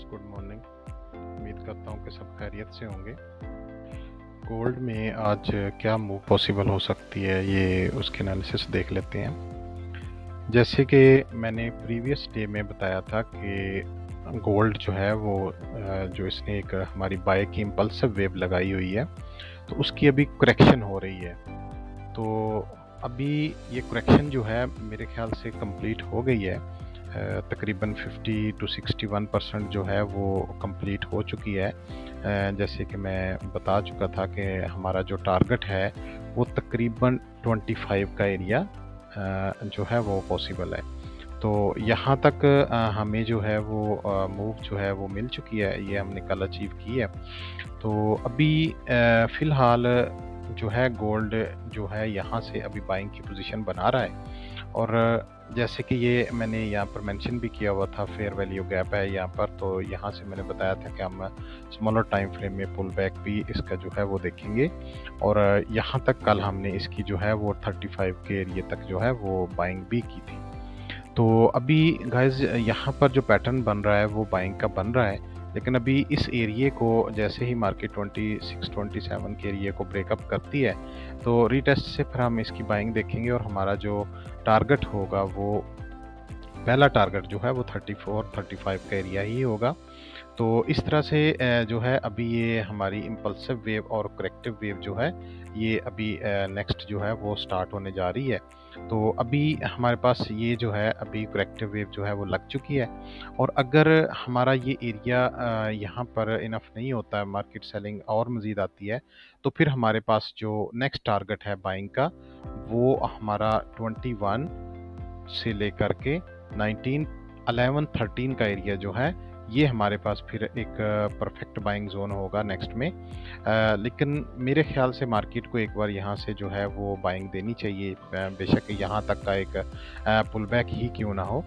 Viewers, good morning. उम्मीद करता हूँ कि सब खैरियत से होंगे। गोल्ड में आज क्या मूव पॉसिबल हो सकती है, ये उसके एनालिसिस देख लेते हैं। जैसे कि मैंने प्रीवियस डे में बताया था कि गोल्ड जो है वो जो इसने एक हमारी बाय की इम्पल्सिव वेव लगाई हुई है, तो उसकी अभी करेक्शन हो रही है। तो अभी ये करेक्शन जो है मेरे ख्याल से कंप्लीट हो गई है। तकरीबन 50 to 61% जो है वो कंप्लीट हो चुकी है। जैसे कि मैं बता चुका था कि हमारा जो टारगेट है वो तकरीबन 25 का एरिया जो है वो पॉसिबल है। तो यहाँ तक हमें जो है वो मूव जो है वो मिल चुकी है, ये हमने कल अचीव की है। तो अभी फ़िलहाल जो है गोल्ड जो है यहाँ से अभी बाइंग की पोजीशन बना रहा है। और जैसे कि ये मैंने यहाँ पर मेंशन भी किया हुआ था, फेयर वैल्यू गैप है यहाँ पर, तो यहाँ से मैंने बताया था कि हम स्मॉलर टाइम फ्रेम में पुल बैक भी इसका जो है वो देखेंगे। और यहाँ तक कल हमने इसकी जो है वो 35 के एरिए तक जो है वो बाइंग भी की थी। तो अभी गाइज यहाँ पर जो पैटर्न बन रहा है वो बाइंग का बन रहा है, लेकिन अभी इस एरिए को जैसे ही मार्केट 26-27 के एरिए को ब्रेकअप करती है तो रीटेस्ट से फिर हम इसकी बाइंग देखेंगे और हमारा जो टारगेट होगा वो पहला टारगेट जो है वो 34-35 का एरिया ही होगा। तो इस तरह से जो है अभी ये हमारी इम्पल्सिव वेव और करेक्टिव वेव जो है ये अभी नेक्स्ट जो है वो स्टार्ट होने जा रही है। तो अभी हमारे पास ये जो है अभी करेक्टिव वेव जो है वो लग चुकी है। और अगर हमारा ये एरिया यहाँ पर इनफ नहीं होता है, मार्केट सेलिंग और मज़ीद आती है, तो फिर हमारे पास जो नेक्स्ट टारगेट है बाइंग का वो हमारा 21 से लेकर के 19, 11, 13 का एरिया जो है ये हमारे पास फिर एक परफेक्ट बाइंग जोन होगा नेक्स्ट में। लेकिन मेरे ख्याल से मार्केट को एक बार यहाँ से जो है वो बाइंग देनी चाहिए, बेशक यहाँ तक का एक पुल बैक ही क्यों ना हो।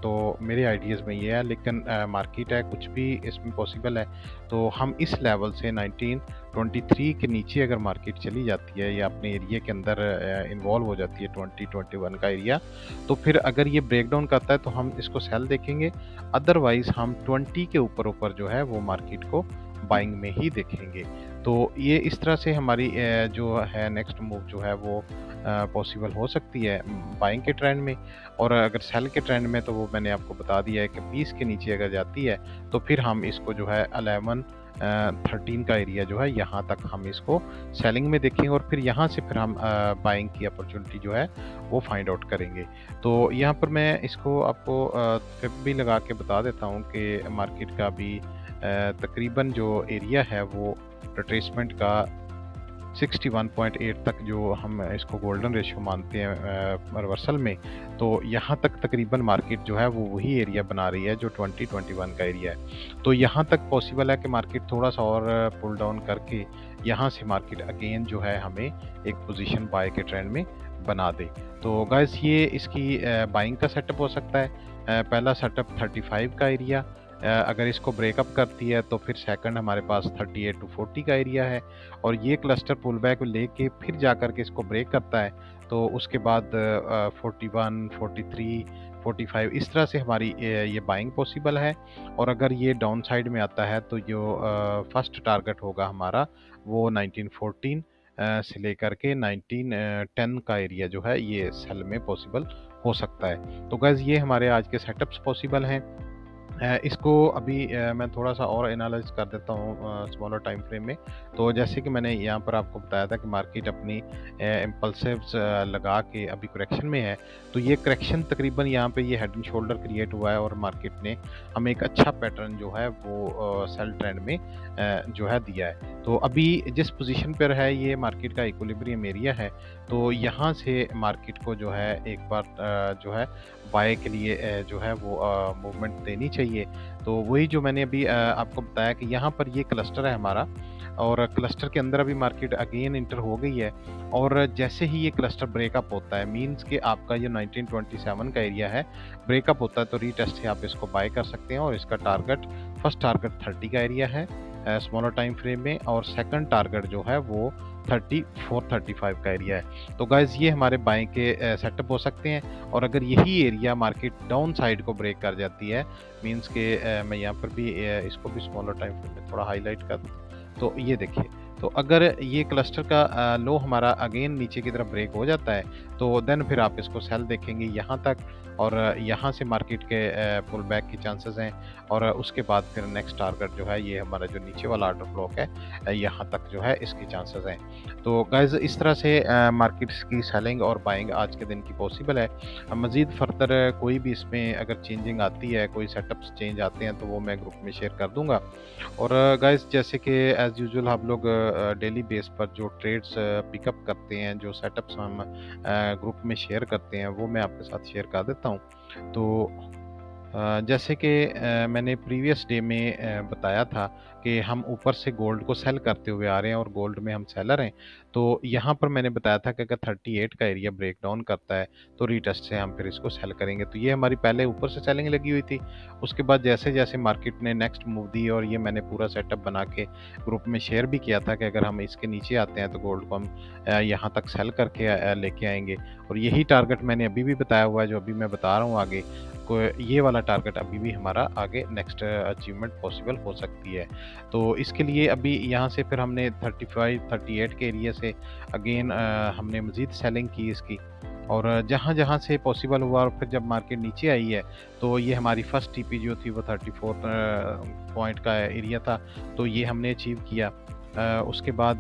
तो मेरे आइडियाज़ में ये है, लेकिन मार्केट है, कुछ भी इसमें पॉसिबल है। तो हम इस लेवल से 1923 के नीचे अगर मार्केट चली जाती है या अपने एरिया के अंदर इन्वॉल्व हो जाती है 2021 का एरिया, तो फिर अगर ये ब्रेकडाउन करता है तो हम इसको सेल देखेंगे। अदरवाइज हम 20 के ऊपर ऊपर जो है वो मार्केट को बाइंग में ही देखेंगे। तो ये इस तरह से हमारी जो है नेक्स्ट मूव जो है वो पॉसिबल हो सकती है बाइंग के ट्रेंड में। और अगर सेल के ट्रेंड में तो वो मैंने आपको बता दिया है कि 20 के नीचे अगर जाती है तो फिर हम इसको जो है 11, 13 का एरिया जो है यहाँ तक हम इसको सेलिंग में देखेंगे और फिर यहाँ से फिर हम बाइंग की अपॉर्चुनिटी जो है वो फाइंड आउट करेंगे। तो यहाँ पर मैं इसको आपको फिर भी लगा के बता देता हूँ कि मार्केट का भी तकरीबन जो एरिया है वो रिट्रेसमेंट का 61.8 तक जो हम इसको गोल्डन रेशियो मानते हैं रिवर्सल में, तो यहाँ तक तकरीबन मार्केट जो है वो वही एरिया बना रही है जो 2021 का एरिया है। तो यहाँ तक पॉसिबल है कि मार्केट थोड़ा सा और पुल डाउन करके यहाँ से मार्केट अगेन जो है हमें एक पोजीशन बाय के ट्रेंड में बना दे। तो गाइस ये इसकी बाइंग का सेटअप हो सकता है। पहला सेटअप 35 का एरिया, अगर इसको ब्रेकअप करती है तो फिर सेकंड हमारे पास 38 to 40 का एरिया है। और ये क्लस्टर पुल बैक लेके फिर जा कर के इसको ब्रेक करता है तो उसके बाद 41, 43, 45 इस तरह से हमारी ये बाइंग पॉसिबल है। और अगर ये डाउन साइड में आता है तो जो फर्स्ट टारगेट होगा हमारा वो 1914 से लेकर के 1910 का एरिया जो है ये सेल में पॉसिबल हो सकता है। तो गैस ये हमारे आज के सेटअप्स पॉसिबल हैं। इसको अभी मैं थोड़ा-सा और एनालाइज़ कर देता हूँ स्मॉलर टाइम फ्रेम में। तो जैसे कि मैंने यहाँ पर आपको बताया था कि मार्केट अपनी इम्पल्सिव्स लगा के अभी करेक्शन में है। तो ये करेक्शन तकरीबन यहाँ पे ये हेड एंड शोल्डर क्रिएट हुआ है और मार्केट ने हमें एक अच्छा पैटर्न जो है वो सेल ट्रेंड में जो है दिया है। तो अभी जिस पोज़ीशन पर है ये मार्केट का इक्विलिब्रियम एरिया है। तो यहाँ से मार्केट को जो है एक बार जो है बाय के लिए जो है वो मूवमेंट देनी चाहिए। तो वही जो मैंने अभी आपको बताया कि यहाँ पर ये क्लस्टर है हमारा और क्लस्टर के अंदर अभी मार्केट अगेन इंटर हो गई है। और जैसे ही ये क्लस्टर ब्रेकअप होता है, मींस कि आपका ये 1927 का एरिया है, ब्रेकअप होता है तो रीटेस्ट से आप इसको बाय कर सकते हैं। और इसका टारगेट, फर्स्ट टारगेट 30 का एरिया है स्मॉलर टाइम फ्रेम में, और सेकंड टारगेट जो है वो 34-35 का एरिया है। तो गाइज़ ये हमारे बाएँ के सेटअप हो सकते हैं, और अगर यही एरिया मार्केट डाउन साइड को ब्रेक कर जाती है, मीन्स के मैं यहाँ पर भी इसको भी स्मॉलर टाइम फ्रेम में थोड़ा हाईलाइट कर दूँ, तो ये देखिए, तो अगर ये क्लस्टर का लो हमारा अगेन नीचे की तरफ ब्रेक हो जाता है, तो देन फिर आप इसको सेल देखेंगे यहाँ तक, और यहाँ से मार्केट के पुल बैक की चांसेस हैं, और उसके बाद फिर नेक्स्ट टारगेट जो है ये हमारा जो नीचे वाला ऑर्डर ब्लॉक है, यहाँ तक जो है इसकी चांसेस हैं। तो गाइज़ इस तरह से मार्केट्स की सेलिंग और बाइंग आज के दिन की पॉसिबल है। मज़ीद फर्दर कोई भी इसमें अगर चेंजिंग आती है, कोई सेटअप्स चेंज आते हैं, तो वो मैं ग्रुप में शेयर कर दूँगा। और गाइस जैसे कि एज़ यूजुअल हम लोग डेली बेस पर जो ट्रेड्स पिकअप करते हैं, जो सेटअप्स हम ग्रुप में शेयर करते हैं, वो मैं आपके साथ शेयर कर देता हूँ। तो जैसे कि मैंने प्रीवियस डे में बताया था कि हम ऊपर से गोल्ड को सेल करते हुए आ रहे हैं और गोल्ड में हम सेलर हैं। तो यहाँ पर मैंने बताया था कि अगर 38 का एरिया ब्रेक डाउन करता है, तो रीटेस्ट से हम फिर इसको सेल करेंगे। तो ये हमारी पहले ऊपर से सेलिंग लगी हुई थी। उसके बाद जैसे-जैसे मार्केट ने नेक्स्ट मूव दी, और ये मैंने पूरा सेटअप बना के ग्रुप में शेयर भी किया था कि अगर हम इसके नीचे आते हैं तो गोल्ड को हम यहाँ तक सेल करके लेके आएँगे। और यही टारगेट मैंने अभी भी बताया हुआ है, जो अभी मैं बता रहा हूँ आगे। को ये वाला टारगेट अभी भी हमारा आगे नेक्स्ट अचीवमेंट पॉसिबल हो सकती है। तो इसके लिए अभी यहाँ से फिर हमने 35-38 के एरिया से अगेन हमने मज़ीद सेलिंग की इसकी, और जहाँ-जहाँ से पॉसिबल हुआ, और फिर जब मार्केट नीचे आई है, तो ये हमारी फर्स्ट टीपी जो थी वो 34 पॉइंट का एरिया था, तो ये हमने अचीव किया। उसके बाद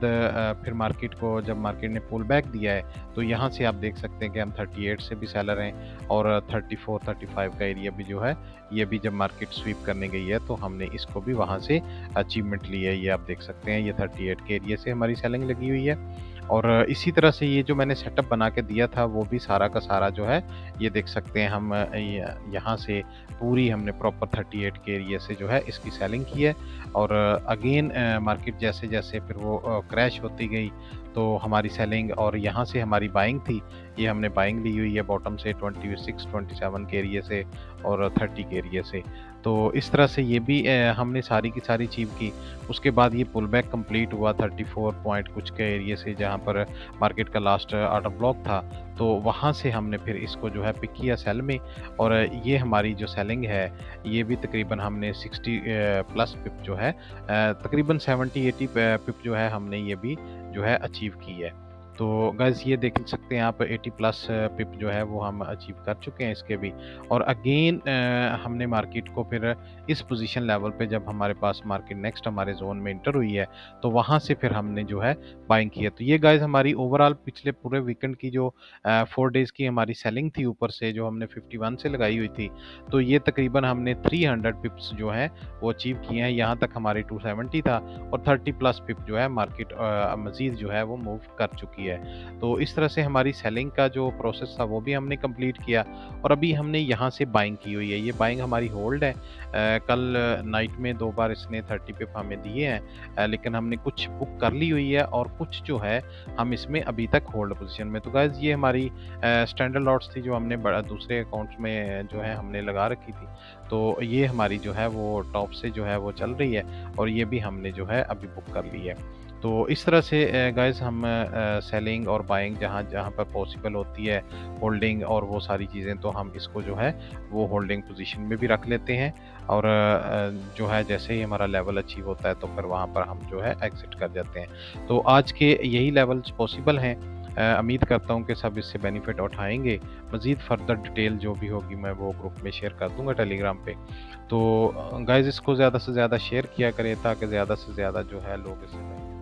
फिर मार्केट को जब मार्केट ने पुल बैक दिया है, तो यहाँ से आप देख सकते हैं कि हम 38 से भी सेलर हैं, और 34-35 का एरिया भी जो है, ये भी जब मार्केट स्वीप करने गई है, तो हमने इसको भी वहाँ से अचीवमेंट ली है। ये आप देख सकते हैं, ये 38 के एरिया से हमारी सेलिंग लगी हुई है। और इसी तरह से ये जो मैंने सेटअप बना के दिया था, वो भी सारा का सारा जो है, ये देख सकते हैं हम यहाँ से पूरी हमने प्रॉपर 38 के एरिया से जो है इसकी सेलिंग की है। और अगेन मार्केट जैसे-जैसे फिर वो क्रैश होती गई, तो हमारी सेलिंग, और यहाँ से हमारी बाइंग थी, ये हमने बाइंग ली हुई है बॉटम से 26-27 के एरिया से और 30 के एरिया से। तो इस तरह से ये भी हमने सारी की सारी अचीव की। उसके बाद ये पुल बैक कंप्लीट हुआ 34 पॉइंट कुछ के एरिया से, जहाँ पर मार्केट का लास्ट ऑर्डर ब्लॉक था, तो वहाँ से हमने फिर इसको जो है पिक किया सेल में। और ये हमारी जो सेलिंग है, ये भी तकरीबन हमने 60 प्लस पिप जो है, तकरीबन 70-80 पिप जो है, हमने ये भी जो है अचीव की है। तो गाइज़ ये देख सकते हैं आप, 80 प्लस पिप जो है वो हम अचीव कर चुके हैं इसके भी। और अगेन हमने मार्केट को फिर इस पोजीशन लेवल पे, जब हमारे पास मार्केट नेक्स्ट हमारे जोन में एंटर हुई है, तो वहाँ से फिर हमने जो है बाइंग की है। तो ये गाइज़ हमारी ओवरऑल पिछले पूरे वीकेंड की जो 4 डेज़ की हमारी सेलिंग थी ऊपर से, जो हमने 51 से लगाई हुई थी, तो ये तकरीबन हमने 300 पिप्स जो हैं वो अचीव किए हैं। यहाँ तक हमारी 270 था, और 30 प्लस पिप जो है मार्केट मज़ीद जो है वो मूव कर चुकी है। तो इस तरह से हमारी सेलिंग का जो प्रोसेस था, वो भी हमने कंप्लीट किया, और अभी हमने यहाँ से बाइंग की हुई है। ये बाइंग हमारी होल्ड है। कल नाइट में 2 बार इसने 30 पिप हमें दिए हैं, लेकिन हमने कुछ बुक कर ली हुई है, और कुछ जो है हम इसमें अभी तक होल्ड पोजीशन में। तो गाइज़ ये हमारी स्टैंडर्ड लॉट्स थी, जो हमने बड़ा दूसरे अकाउंट्स में जो है हमने लगा रखी थी। तो ये हमारी जो है वो टॉप से जो है वो चल रही है, और ये भी हमने जो है अभी बुक कर ली है। तो इस तरह से गाइज़ हम सेलिंग और बाइंग जहाँ-जहाँ पर पॉसिबल होती है, होल्डिंग और वो सारी चीज़ें, तो हम इसको जो है वो होल्डिंग पोजीशन में भी रख लेते हैं। और जो है जैसे ही हमारा लेवल अचीव होता है, तो फिर वहाँ पर हम जो है एग्ज़िट कर जाते हैं। तो आज के यही लेवल्स पॉसिबल हैं। उम्मीद करता हूँ कि सब इससे बेनिफिट उठाएँगे। मज़ीद फर्दर डिटेल जो भी होगी, मैं वो ग्रुप में शेयर कर दूँगा टेलीग्राम पे। तो गाइज़ इसको ज़्यादा से ज़्यादा शेयर किया करें, ताकि ज़्यादा से ज़्यादा जो है लोग इससे